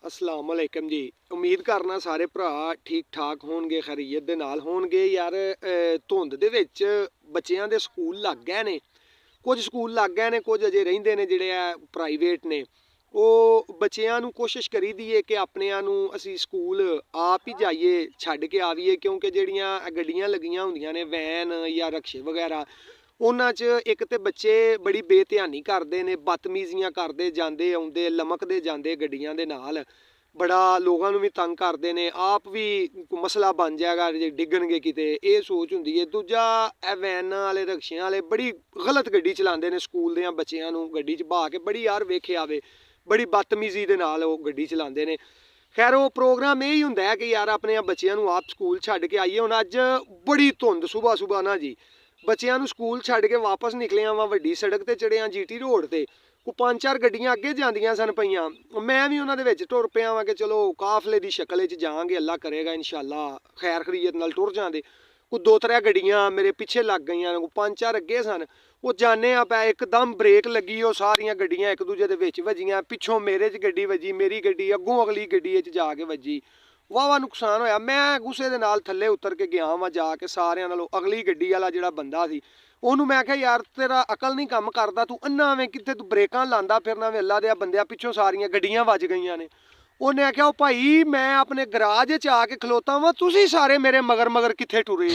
अस्सलाम वालेकुम जी। उम्मीद करना सारे भरा ठीक ठाक होणगे, खैरियत दे नाल होणगे। यार धुंद दे विच बच्चियां दे स्कूल लग गए ने, कुछ स्कूल लग गए ने, कुछ अजे रहिंदे ने जिहड़े आ प्राइवेट ने। ਉਹ ਬੱਚਿਆਂ ਨੂੰ ਕੋਸ਼ਿਸ਼ ਕਰੀਦੀ ਏ ਕਿ ਆਪਣਿਆਂ ਨੂੰ ਅਸੀਂ ਸਕੂਲ ਆਪ ਹੀ ਜਾਈਏ ਛੱਡ ਕੇ ਆਵੀਏ, ਕਿਉਂਕਿ ਜਿਹੜੀਆਂ ਗੱਡੀਆਂ ਲੱਗੀਆਂ ਹੁੰਦੀਆਂ ਨੇ ਵੈਨ ਜਾਂ ਰਕਸ਼ੇ ਵਗੈਰਾ, ਉਹਨਾਂ 'ਚ ਇੱਕ ਤੇ ਬੱਚੇ ਬੜੀ ਬੇਧਿਆਨੀ ਕਰਦੇ ਨੇ, ਬਦਤਮੀਜ਼ੀਆਂ ਕਰਦੇ ਜਾਂਦੇ ਆਉਂਦੇ, ਲਮਕਦੇ ਜਾਂਦੇ ਗੱਡੀਆਂ ਦੇ ਨਾਲ, ਬੜਾ ਲੋਕਾਂ ਨੂੰ ਵੀ ਤੰਗ ਕਰਦੇ ਨੇ, ਆਪ ਵੀ ਮਸਲਾ ਬਣ ਜਾਏਗਾ ਜੇ ਡਿੱਗਣਗੇ ਕਿਤੇ, ਇਹ ਸੋਚ ਹੁੰਦੀ ਹੈ। ਦੂਜਾ ਇਹ ਵੈਨਾਂ ਵਾਲੇ ਰਕਸ਼ਿਆਂ ਵਾਲੇ ਬੜੀ ਗਲਤ ਗੱਡੀ ਚਲਾਉਂਦੇ ਨੇ, ਸਕੂਲ ਦਿਆਂ ਬੱਚਿਆਂ ਨੂੰ ਗੱਡੀ 'ਚ ਬਹਾ ਕੇ ਬੜੀ ਯਾਰ ਵੇਖਿਆ ਵੇ ਬੜੀ ਬਦਤਮੀਜ਼ੀ ਦੇ ਨਾਲ ਉਹ ਗੱਡੀ ਚਲਾਉਂਦੇ ਨੇ। ਖੈਰ ਉਹ ਪ੍ਰੋਗਰਾਮ ਇਹ ਹੀ ਹੁੰਦਾ ਹੈ ਕਿ ਯਾਰ ਆਪਣੇ ਬੱਚਿਆਂ ਨੂੰ ਆਪ ਸਕੂਲ ਛੱਡ ਕੇ ਆਈਏ। ਹੁਣ ਅੱਜ ਬੜੀ ਧੁੰਦ ਸੁਬਾਹ ਨਾ ਜੀ, ਬੱਚਿਆਂ ਨੂੰ ਸਕੂਲ ਛੱਡ ਕੇ ਵਾਪਸ ਨਿਕਲਿਆ ਵਾਂ, ਵੱਡੀ ਸੜਕ ਤੇ ਚੜਿਆ ਜੀਟੀ ਰੋਡ ਤੇ, ਕੋ 5-4 ਗੱਡੀਆਂ ਅੱਗੇ ਜਾਂਦੀਆਂ ਸਨ ਪਈਆਂ, ਮੈਂ ਵੀ ਉਹਨਾਂ ਦੇ ਵਿੱਚ ਟੁਰ ਪਿਆ ਵਾਂ ਕਿ ਚਲੋ ਕਾਫਲੇ ਦੀ ਸ਼ਕਲ 'ਚ ਜਾਵਾਂਗੇ, ਅੱਲਾ ਕਰੇਗਾ ਇਨਸ਼ਾਅੱਲਾ ਖੈਰ ਖਰੀਅਤ ਨਾਲ ਟੁਰ ਜਾਂਦੇ। ਕੋ 2-3 ਗੱਡੀਆਂ ਮੇਰੇ ਪਿੱਛੇ ਲੱਗ ਗਈਆਂ, ਕੋ 5-4 ਅੱਗੇ ਸਨ। ਉਹ ਜਾਣੇ ਆ ਪੈ ਇੱਕਦਮ ਬ੍ਰੇਕ ਲੱਗੀ, ਉਹ ਸਾਰੀਆਂ ਗੱਡੀਆਂ ਇੱਕ ਦੂਜੇ ਦੇ ਵਿੱਚ ਵੱਜੀਆਂ, ਪਿੱਛੋਂ ਮੇਰੇ 'ਚ ਗੱਡੀ ਵੱਜੀ, ਮੇਰੀ ਗੱਡੀ ਅੱਗੋਂ ਅਗਲੀ ਗੱਡੀ 'ਚ ਜਾ ਕੇ ਵੱਜੀ, ਵਾਹਵਾ ਨੁਕਸਾਨ ਹੋਇਆ। ਮੈਂ ਗੁੱਸੇ ਦੇ ਨਾਲ ਥੱਲੇ ਉਤਰ ਕੇ ਗਿਆ ਵਾਂ, ਜਾ ਕੇ ਸਾਰਿਆਂ ਨਾਲੋਂ ਅਗਲੀ ਗੱਡੀ ਵਾਲਾ ਜਿਹੜਾ ਬੰਦਾ ਸੀ ਉਹਨੂੰ ਮੈਂ ਕਿਹਾ ਯਾਰ ਤੇਰਾ ਅਕਲ ਨਹੀਂ ਕੰਮ ਕਰਦਾ, ਤੂੰ ਅੰਨਾ ਵੇਂ ਕਿੱਥੇ ਤੂੰ ਬ੍ਰੇਕਾਂ ਲਾਂਦਾ ਫਿਰਨਾ ਵੇ, ਅੱਲਾ ਦੇ ਬੰਦਿਆਂ ਪਿੱਛੋਂ ਸਾਰੀਆਂ ਗੱਡੀਆਂ ਵੱਜ ਗਈਆਂ ਨੇ। ਉਹਨੇ ਆਖਿਆ ਉਹ ਭਾਈ ਮੈਂ ਆਪਣੇ ਗਰਾਜ 'ਚ ਆ ਕੇ ਖਲੋਤਾ ਵਾਂ, ਤੁਸੀਂ ਸਾਰੇ ਮੇਰੇ ਮਗਰ ਕਿੱਥੇ ਟੁਰੇ